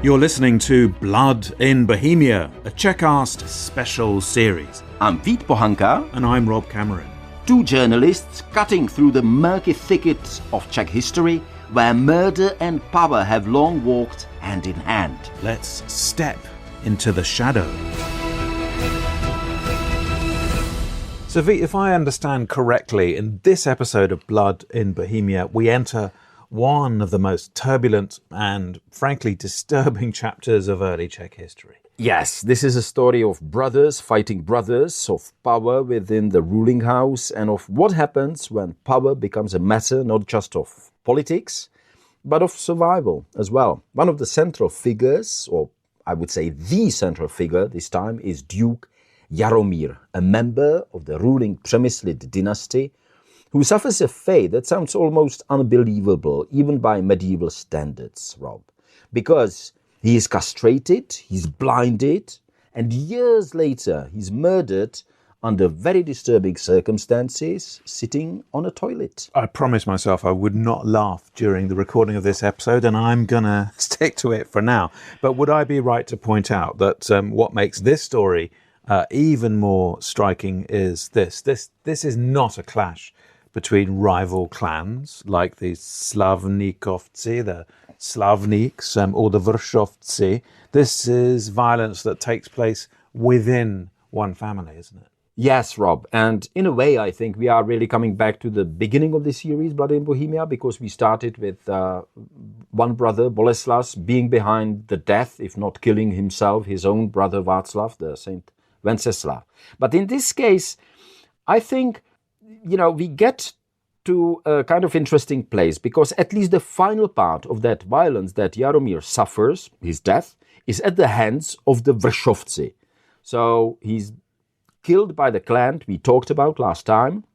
You're listening to Blood in Bohemia, a Czechcast special series. I'm Vít Pohanka. And I'm Rob Cameron. Two journalists cutting through the murky thickets of Czech history where murder and power have long walked hand in hand. Let's step into the shadow. So Vít, if I understand correctly, in this episode of Blood in Bohemia, we enter one of the most turbulent and, frankly, disturbing chapters of early Czech history. Yes, this is a story of brothers fighting brothers, of power within the ruling house, and of what happens when power becomes a matter not just of politics, but of survival as well. One of the central figures, or I would say the central figure this time, is Duke Jaromír, a member of the ruling Přemyslid dynasty, who suffers a fate that sounds almost unbelievable, even by medieval standards, Rob. Because he is castrated, he's blinded, and years later he's murdered under very disturbing circumstances, sitting on a toilet. I promised myself I would not laugh during the recording of this episode, and I'm going to stick to it for now. But would I be right to point out that what makes this story even more striking is this. This is not a clash between rival clans like the Slavníkovci, the Slavníks, or the Vršovci. This is violence that takes place within one family, isn't it? Yes, Rob. And in a way, I think we are really coming back to the beginning of the series, Blood in Bohemia, because we started with one brother, Boleslas, being behind the death, if not killing himself, his own brother Václav, the Saint Wenceslav. But in this case, I think, we get to a kind of interesting place, because at least the final part of that violence that Jaromír suffers, his death, is at the hands of the Vršovci. So he's killed by the clan we talked about last time,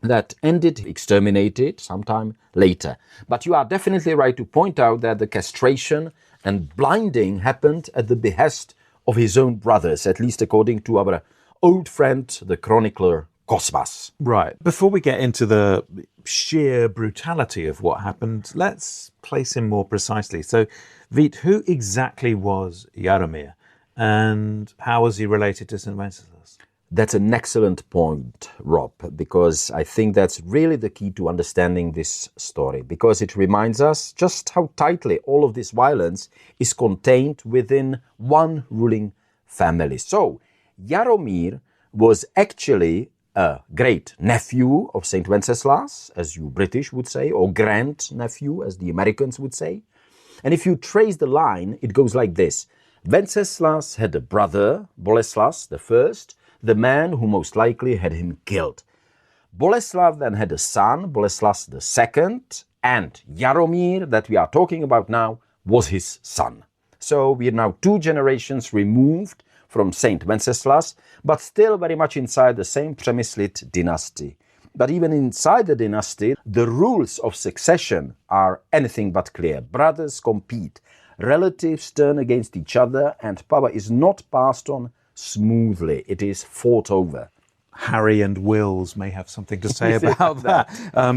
that ended exterminated sometime later. But you are definitely right to point out that the castration and blinding happened at the behest of his own brothers, at least according to our old friend, the chronicler Cosmas. Right. Before we get into the sheer brutality of what happened, let's place him more precisely. So, Vít, who exactly was Jaromír, and how was he related to St. Wenceslas? That's an excellent point, Rob, because I think that's really the key to understanding this story, because it reminds us just how tightly all of this violence is contained within one ruling family. So, Jaromír was actually a great nephew of Saint Wenceslas, as you British would say, or grand nephew, as the Americans would say. And if you trace the line, it goes like this. Wenceslas had a brother, Boleslas I, the man who most likely had him killed. Boleslav then had a son, Boleslas II, and Jaromír, that we are talking about now, was his son. So we are now 2 generations removed from Saint Wenceslas, but still very much inside the same Přemyslid dynasty. But even inside the dynasty, the rules of succession are anything but clear. Brothers compete, relatives turn against each other, and power is not passed on smoothly. It is fought over. Harry and Wills may have something to say about that.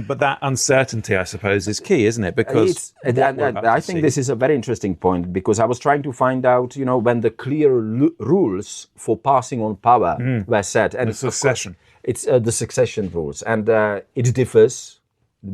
But that uncertainty, I suppose, is key, isn't it? Because I think this is a very interesting point, because I was trying to find out, when the clear rules for passing on power were set. And the succession. It's the succession rules. And it differs.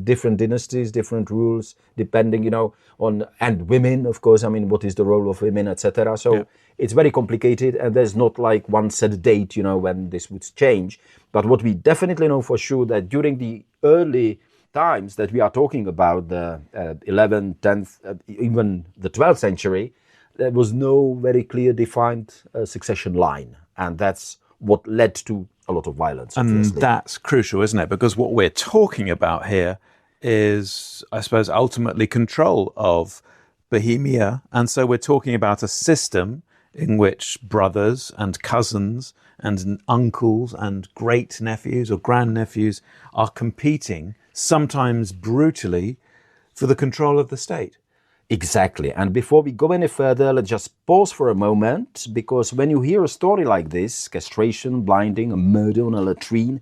Different dynasties, different rules, depending, on, and women, of course, what is the role of women, etc. So It's very complicated, and there's not like one set date, when this would change. But what we definitely know for sure, that during the early times that we are talking about, the 11th, 10th, even the 12th century, there was no very clear defined succession line. And that's what led to a lot of violence. And that's crucial, isn't it? Because what we're talking about here is, I suppose, ultimately control of Bohemia. And so we're talking about a system in which brothers and cousins and uncles and great nephews or grandnephews are competing, sometimes brutally, for the control of the state. Exactly. And before we go any further, let's just pause for a moment, because when you hear a story like this, castration, blinding, a murder on a latrine,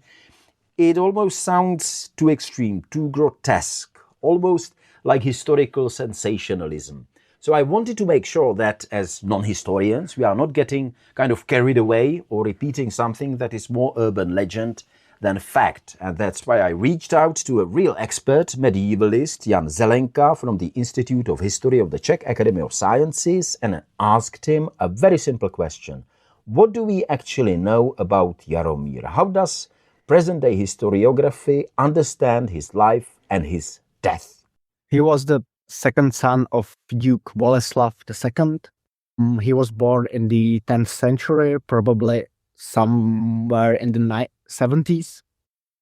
it almost sounds too extreme, too grotesque, almost like historical sensationalism. So I wanted to make sure that as non-historians, we are not getting kind of carried away or repeating something that is more urban legend than fact. And that's why I reached out to a real expert, medievalist Jan Zelenka from the Institute of History of the Czech Academy of Sciences, and asked him a very simple question. What do we actually know about Jaromír? How does present-day historiography understand his life and his death? He was the second son of Duke Boleslav II. He was born in the 10th century, probably somewhere in the 70s.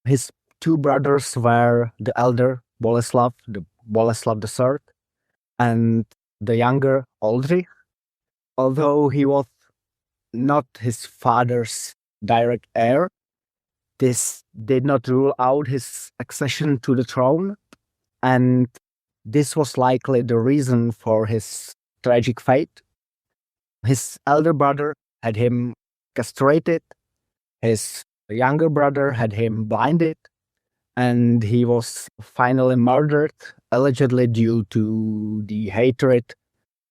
His two brothers were the elder Boleslav, the Boleslav III, and the younger Oldřich. Although he was not his father's direct heir, this did not rule out his accession to the throne, and this was likely the reason for his tragic fate. His elder brother had him castrated, his younger brother had him blinded, and he was finally murdered, allegedly due to the hatred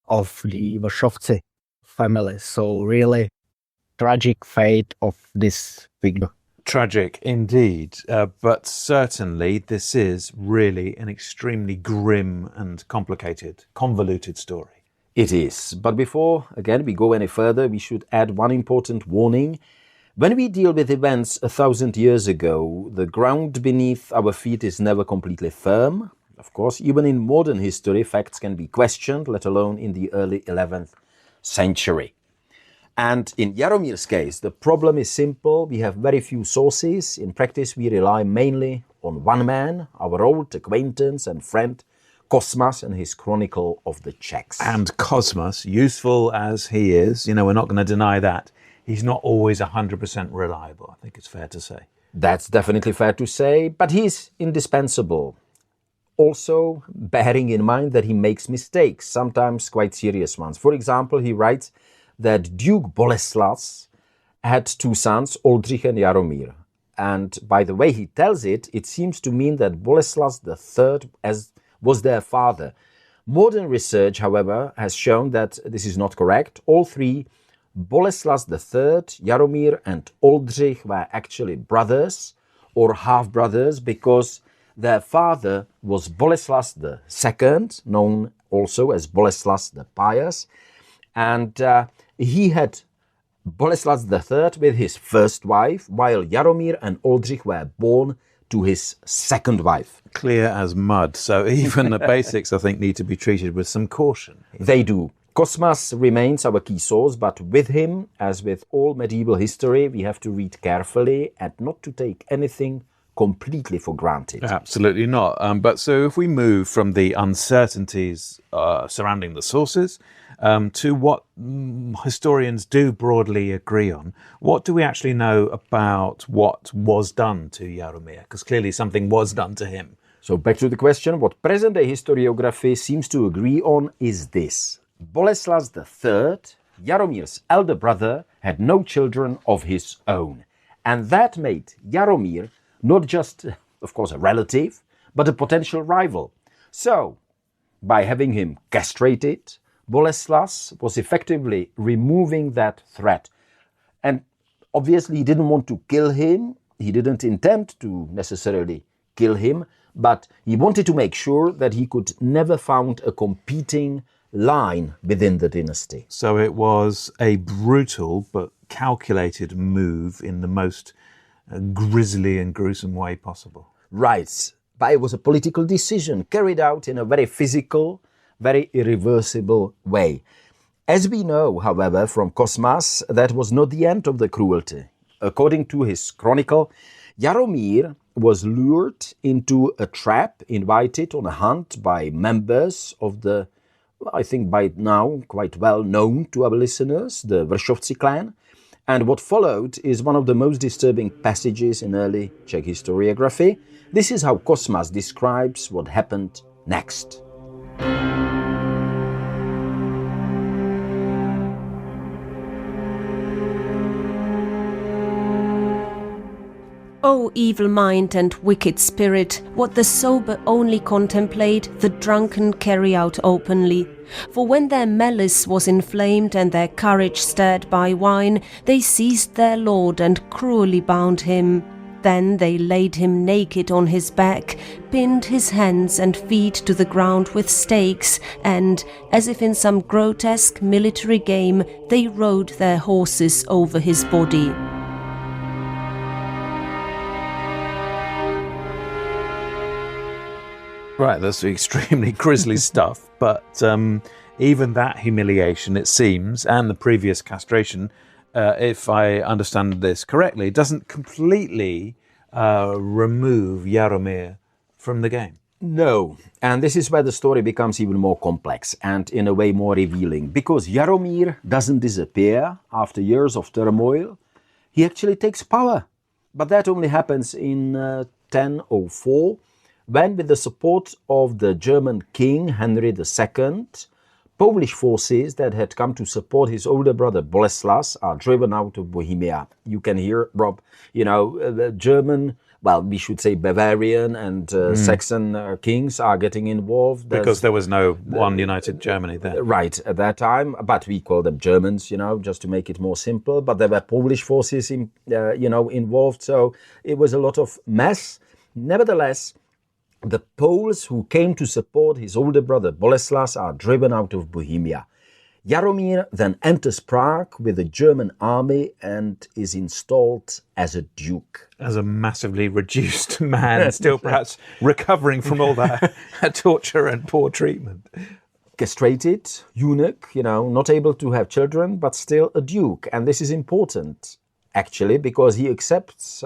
of the Wachowski family. So really tragic fate of this figure. Tragic indeed, but certainly this is really an extremely grim and complicated, convoluted story. It is. But before, again, we go any further, we should add one important warning. When we deal with events 1,000 years ago, the ground beneath our feet is never completely firm. Of course, even in modern history, facts can be questioned, let alone in the early 11th century. And in Jaromír's case, the problem is simple. We have very few sources. In practice, we rely mainly on one man, our old acquaintance and friend, Cosmas, and his Chronicle of the Czechs. And Cosmas, useful as he is, we're not going to deny that, he's not always 100% reliable. I think it's fair to say. That's definitely fair to say, but he's indispensable. Also, bearing in mind that he makes mistakes, sometimes quite serious ones. For example, he writes that Duke Boleslav had two sons, Oldřich and Jaromír. And by the way he tells it, it seems to mean that Boleslav III was their father. Modern research, however, has shown that this is not correct. All three, Boleslav III, Jaromír and Oldřich, were actually brothers or half-brothers because their father was Boleslav II, known also as Boleslav the Pious, and he had Boleslav III with his first wife, while Jaromír and Oldřich were born to his second wife. Clear as mud. So even the basics, I think, need to be treated with some caution. They do. Cosmas remains our key source, but with him, as with all medieval history, we have to read carefully and not to take anything completely for granted. Absolutely not. But so if we move from the uncertainties surrounding the sources to what historians do broadly agree on, what do we actually know about what was done to Jaromír? Because clearly something was done to him. So back to the question, what present-day historiography seems to agree on is this. Boleslav III, Jaromír's elder brother, had no children of his own. And that made Jaromír not just, of course, a relative, but a potential rival. So, by having him castrated, Boleslav was effectively removing that threat. And obviously he didn't want to kill him. He didn't intend to necessarily kill him, but he wanted to make sure that he could never found a competing line within the dynasty. So it was a brutal but calculated move in the most grisly and gruesome way possible. Right. But it was a political decision carried out in a very physical, very irreversible way. As we know, however, from Cosmas, that was not the end of the cruelty. According to his chronicle, Jaromír was lured into a trap, invited on a hunt by members of the, I think by now quite well known to our listeners, the Wachowski clan. And what followed is one of the most disturbing passages in early Czech historiography. This is how Cosmas describes what happened next. Oh, O evil mind and wicked spirit, what the sober only contemplate, the drunken carry out openly. For when their malice was inflamed and their courage stirred by wine, they seized their lord and cruelly bound him. Then they laid him naked on his back, pinned his hands and feet to the ground with stakes, and, as if in some grotesque military game, they rode their horses over his body. Right, that's extremely grisly stuff, but even that humiliation, it seems, and the previous castration, if I understand this correctly, doesn't completely remove Jaromír from the game. No, and this is where the story becomes even more complex and in a way more revealing, because Jaromír doesn't disappear after years of turmoil. He actually takes power, but that only happens in 1004, when, with the support of the German king Henry II, Polish forces that had come to support his older brother Boleslas are driven out of Bohemia. You can hear, Rob, the German, well, we should say Bavarian and Saxon kings are getting involved. Because there was no one united Germany there. Right, at that time, but we call them Germans, just to make it more simple. But there were Polish forces, involved, so it was a lot of mess. Nevertheless, the Poles who came to support his older brother Boleslas are driven out of Bohemia. Jaromír then enters Prague with a German army and is installed as a duke. As a massively reduced man, still perhaps recovering from all that torture and poor treatment. Castrated, eunuch, not able to have children, but still a duke. And this is important, actually, because he accepts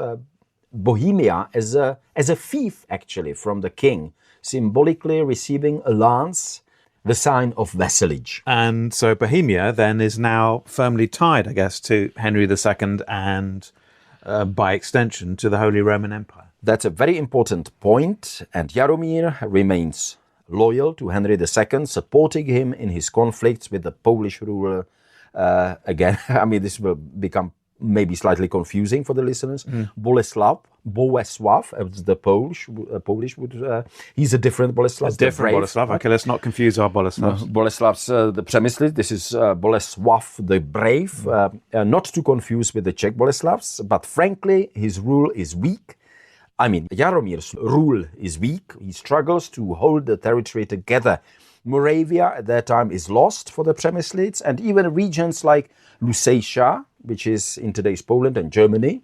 Bohemia as a fief, actually, from the king, symbolically receiving a lance, the sign of vassalage. And so Bohemia then is now firmly tied, I guess, to Henry II and, by extension, to the Holy Roman Empire. That's a very important point, and Jaromír remains loyal to Henry II, supporting him in his conflicts with the Polish ruler. Again, this will become maybe slightly confusing for the listeners. Bolesław, as the Polish would. He's a different Bolesław. A different Bolesław. Okay, let's not confuse our Bolesławs. Bolesław's the Přemyslid. This is Bolesław the Brave. Not to confuse with the Czech Bolesławs, but frankly, his rule is weak. Jaromír's rule is weak. He struggles to hold the territory together. Moravia at that time is lost for the Přemyslids, and even regions like Lusatia, which is in today's Poland and Germany,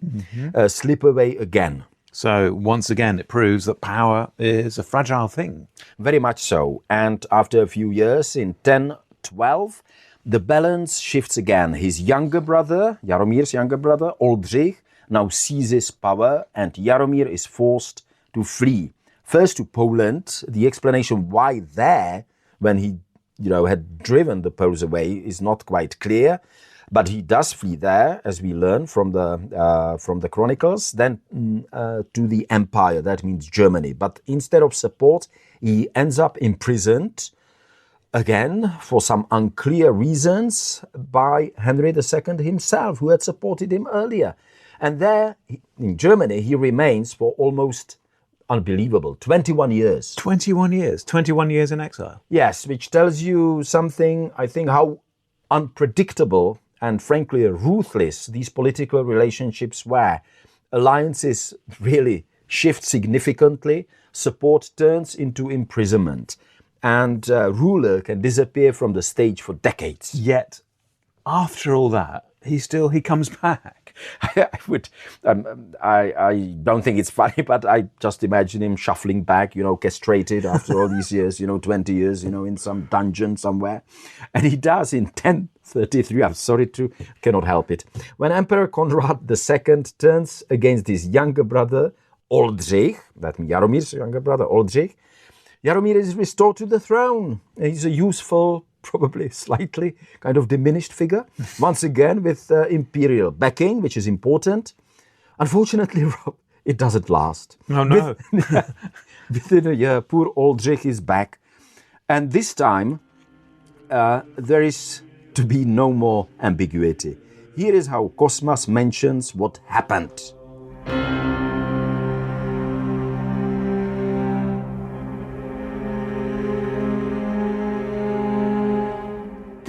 slip away again. So once again, it proves that power is a fragile thing. Very much so. And after a few years, in 1012, the balance shifts again. His younger brother, Jaromír's younger brother, Oldřich, now seizes power, and Jaromír is forced to flee. First to Poland. The explanation why there, when he had driven the Poles away, is not quite clear. But he does flee there, as we learn from the chronicles, then to the empire, that means Germany. But instead of support, he ends up imprisoned, again, for some unclear reasons, by Henry II himself, who had supported him earlier. And there, in Germany, he remains for almost, unbelievable, 21 years. 21 years? 21 years in exile? Yes, which tells you something, I think, how unpredictable and frankly ruthless these political relationships were. Alliances really shift significantly, support turns into imprisonment, and ruler can disappear from the stage for decades. Yet, after all that, he comes back. I don't think it's funny, but I just imagine him shuffling back, castrated after all these years, 20 years, in some dungeon somewhere. And he does in 1033, cannot help it. When Emperor Conrad II turns against his younger brother, Oldřich, that means Jaromír's younger brother, Oldřich, Jaromír is restored to the throne. He's a useful, probably slightly kind of diminished figure, once again with imperial backing, which is important. Unfortunately, Rob, it doesn't last. Oh, no. Within a year, poor Oldřich is back. And this time, there is to be no more ambiguity. Here is how Cosmas mentions what happened.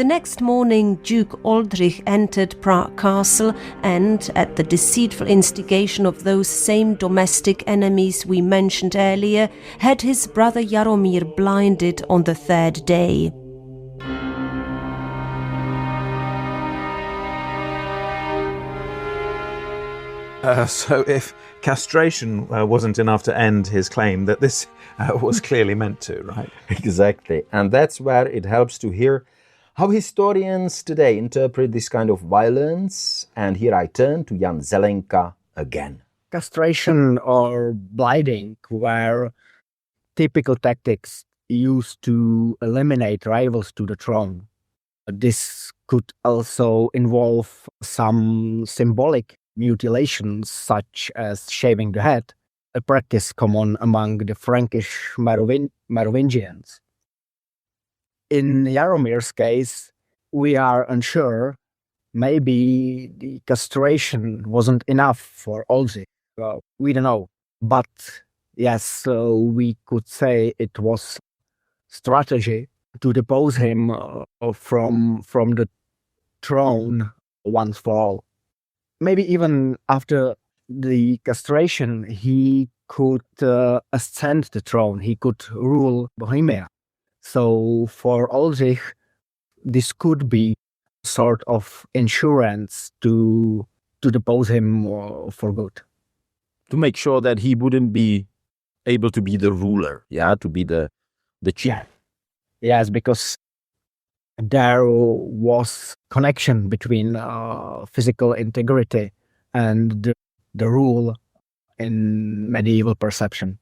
The next morning, Duke Aldrich entered Prague Castle and, at the deceitful instigation of those same domestic enemies we mentioned earlier, had his brother Jaromír blinded on the third day. So if castration wasn't enough to end his claim, that this was clearly meant to, right? Exactly. And that's where it helps to hear how historians today interpret this kind of violence. And here I turn to Jan Zelenka again. Castration or blinding were typical tactics used to eliminate rivals to the throne. This could also involve some symbolic mutilations, such as shaving the head, a practice common among the Frankish Merovingians. In Jaromír's case, we are unsure. Maybe the castration wasn't enough for Oldřich. We don't know. But yes, we could say it was strategy to depose him from the throne once for all. Maybe even after the castration, he could ascend the throne. He could rule Bohemia. So for Oldřich, this could be sort of insurance to depose him for good. To make sure that he wouldn't be able to be the ruler, to be the chief. Yes, because there was connection between physical integrity and the rule in medieval perception.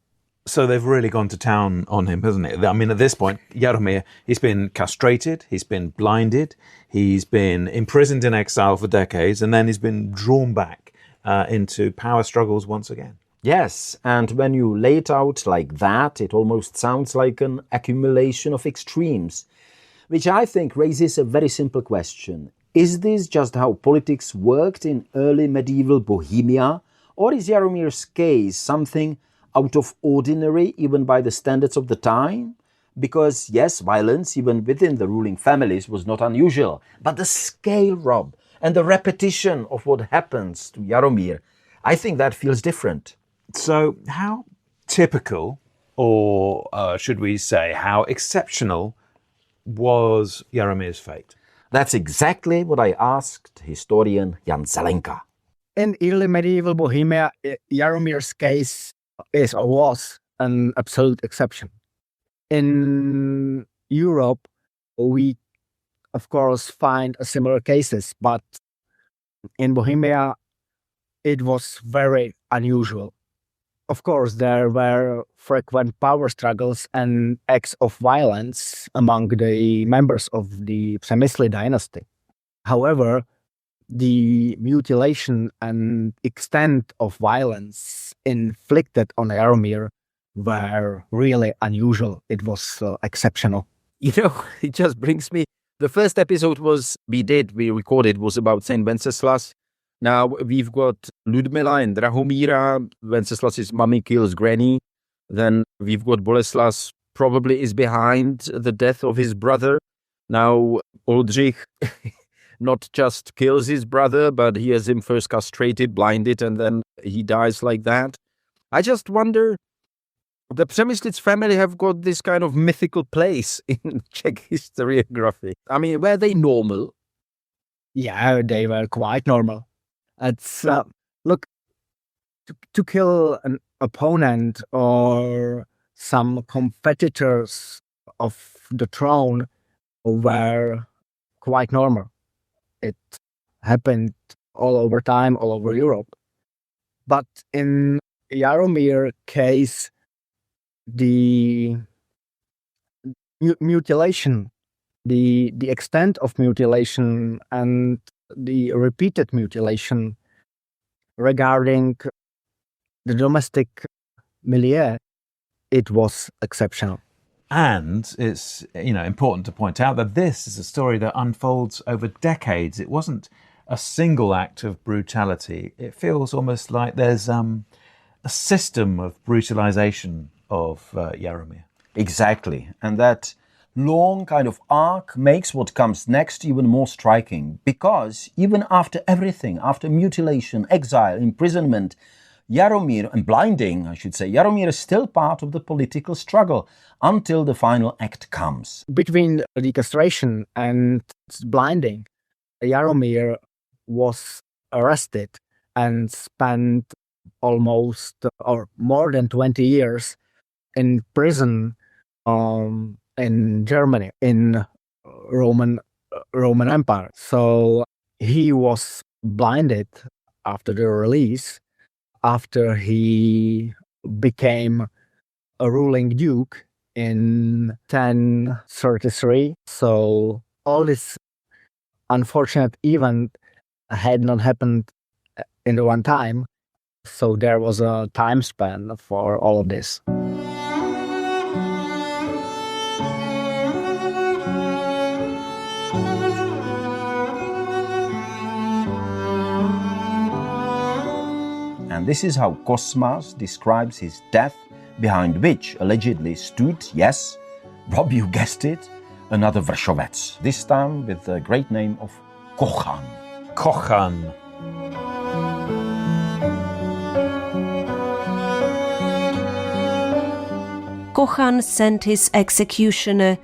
So they've really gone to town on him, hasn't it? I mean, at this point, Jaromír, he's been castrated, he's been blinded, he's been imprisoned in exile for decades, and then he's been drawn back into power struggles once again. Yes, and when you lay it out like that, it almost sounds like an accumulation of extremes, which I think raises a very simple question. Is this just how politics worked in early medieval Bohemia, or is Jaromír's case something out of ordinary even by the standards of the time? Because yes, violence even within the ruling families was not unusual, but the scale, Rob, and the repetition of what happens to Jaromír, I think that feels different. So how typical, or should we say how exceptional, was Jaromír's fate? That's exactly what I asked historian Jan Zelenka. In early medieval Bohemia, Jaromír's case is or was an absolute exception. In Europe, we of course find similar cases, but in Bohemia, it was very unusual. Of course, there were frequent power struggles and acts of violence among the members of the Přemyslid dynasty. However, the mutilation and extent of violence inflicted on Jaromír were really unusual. It was exceptional. You know, it just brings me... The first episode we recorded was about Saint Wenceslas. Now we've got Ludmila and Drahomíra. Wenceslas's mummy kills granny. Then we've got Boleslas, probably is behind the death of his brother. Now Oldřich not just kills his brother, but he has him first castrated, blinded, and then he dies like that. I just wonder, the Přemyslid's family have got this kind of mythical place in Czech historiography. I mean, were they normal? Yeah, they were quite normal. It's, look, to kill an opponent or some competitors of the throne were quite normal. It happened all over time, all over Europe. But in Jaromír's case, the mutilation, the extent of mutilation and the repeated mutilation regarding the domestic milieu, it was exceptional. And it's important to point out that this is a story that unfolds over decades. It wasn't a single act of brutality. It feels almost like there's a system of brutalization of Jaromír. Exactly. And that long kind of arc makes what comes next even more striking, because even after everything, after mutilation, exile, imprisonment, Jaromír, and blinding, I should say, Jaromír is still part of the political struggle until the final act comes. Between the castration and blinding, Jaromír was arrested and spent almost or more than 20 years in prison in Germany, in Roman Empire. So he was blinded after the release, after he became a ruling duke in 1033. So all this unfortunate event had not happened in the one time. So there was a time span for all of this. And this is how Cosmas describes his death, behind which allegedly stood, yes, Rob, you guessed it, another Vršovec, this time with the great name of Kochan. Kochan. Kochan sent his executioner,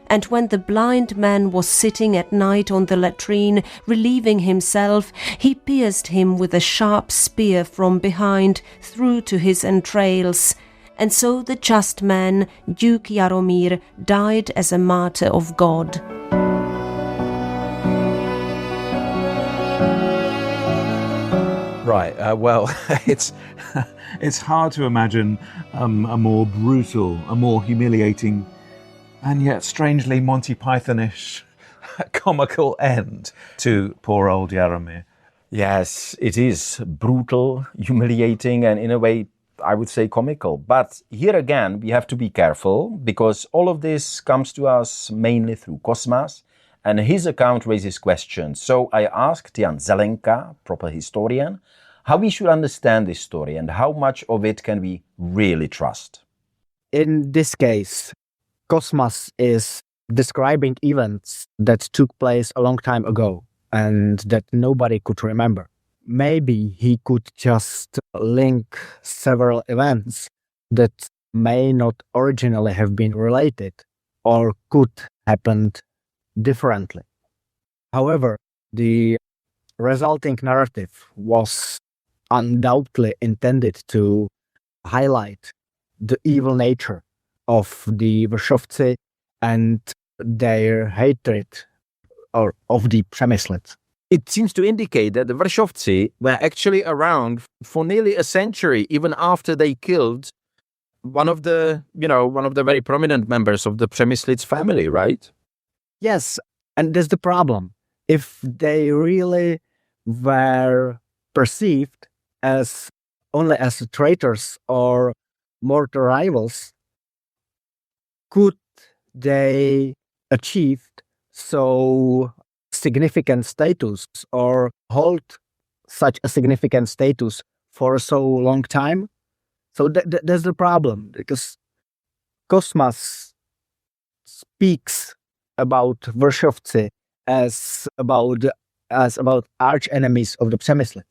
and when the blind man was sitting at night on the latrine, relieving himself, he pierced him with a sharp spear from behind through to his entrails. And so the just man, Duke Jaromír, died as a martyr of God. Right. Well, it's hard to imagine a more brutal, a more humiliating, and yet strangely Monty Pythonish comical end to poor old Jaromír. Yes, it is brutal, humiliating, and in a way, I would say comical. But here again, we have to be careful, because all of this comes to us mainly through Cosmas, and his account raises questions. So I asked Jan Zelenka, proper historian, how we should understand this story and how much of it can we really trust. In this case, Cosmas is describing events that took place a long time ago and that nobody could remember. Maybe he could just link several events that may not originally have been related or could happen differently. However, the resulting narrative was undoubtedly intended to highlight the evil nature of the Vršovci and their hatred of the Přemyslid. It seems to indicate that the Vršovci were actually around for nearly a century, even after they killed one of the very prominent members of the Přemyslid's family, right? Yes, and that's the problem. If they really were perceived as only as traitors or mortal rivals, could they achieve so significant status or hold such a significant status for so long time? So that's the problem, because Cosmas speaks about Vršovci as about arch enemies of the Přemyslid,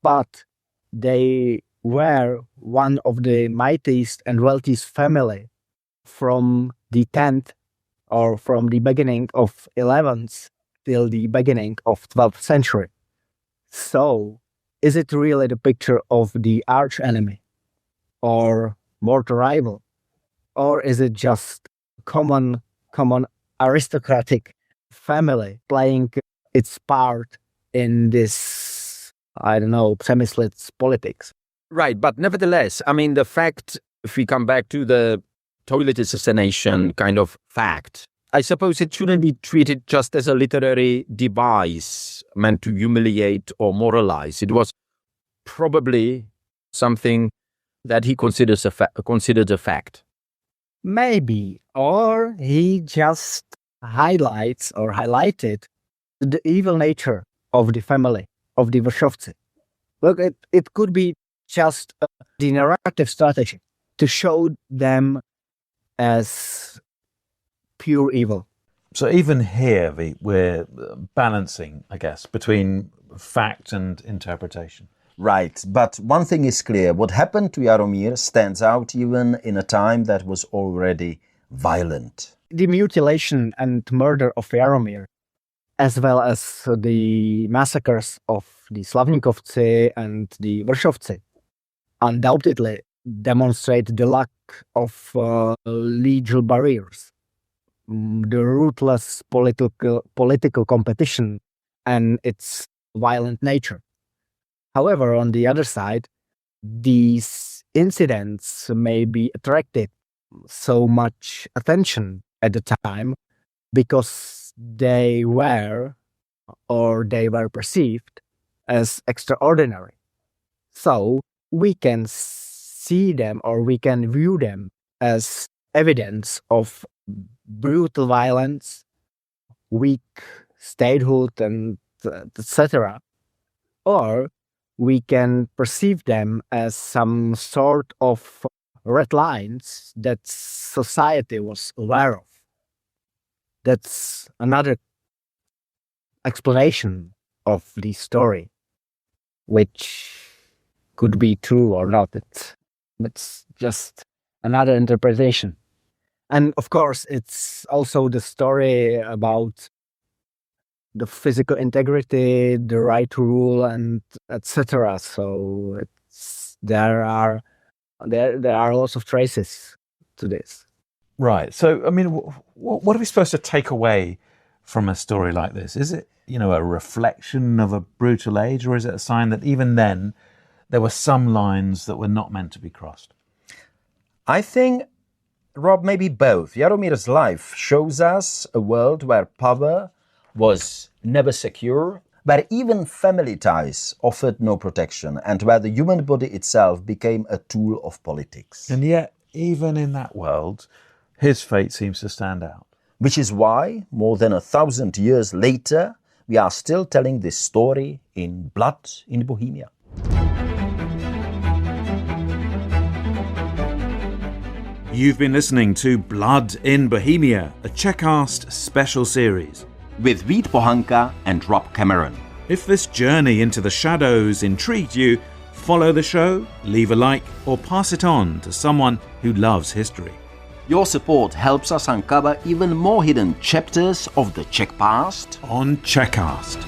but they were one of the mightiest and wealthiest family from the 10th or from the beginning of 11th till the beginning of 12th century. So, is it really the picture of the arch enemy or mortal rival, or is it just common aristocratic family playing its part in this, I don't know, Přemyslid's politics? Right, but nevertheless, I mean, the fact, if we come back to the toilet assassination kind of fact, I suppose it shouldn't be treated just as a literary device meant to humiliate or moralize. It was probably something that he considered a fact. Maybe, or he just highlighted the evil nature of the family, of the Vršovci. Look, it could be just the narrative strategy to show them as pure evil. So even here, we're balancing, I guess, between fact and interpretation. Right, but one thing is clear. What happened to Jaromír stands out even in a time that was already violent. The mutilation and murder of Jaromír, as well as the massacres of the Slavníkovci and the Vršovci, undoubtedly demonstrate the lack of legal barriers, the ruthless political competition, and its violent nature. However, on the other side, these incidents may be attracted so much attention at the time because they were perceived as extraordinary. So we can see them or we can view them as evidence of brutal violence, weak statehood, and etc. Or we can perceive them as some sort of red lines that society was aware of. That's another explanation of the story, which could be true or not. It's just another interpretation. And of course, it's also the story about the physical integrity, the right to rule, and etc. So there are lots of traces to this. Right. So, I mean, what are we supposed to take away from a story like this? Is it, a reflection of a brutal age, or is it a sign that even then there were some lines that were not meant to be crossed? I think, Rob, maybe both. Jaromír's life shows us a world where power was never secure, where even family ties offered no protection, and where the human body itself became a tool of politics. And yet, even in that world, his fate seems to stand out. Which is why, more than 1,000 years later, we are still telling this story in Blood in Bohemia. You've been listening to Blood in Bohemia, a Czechcast special series. With Vít Pohanka and Rob Cameron. If this journey into the shadows intrigued you, follow the show, leave a like, or pass it on to someone who loves history. Your support helps us uncover even more hidden chapters of the Czech past on Czechcast.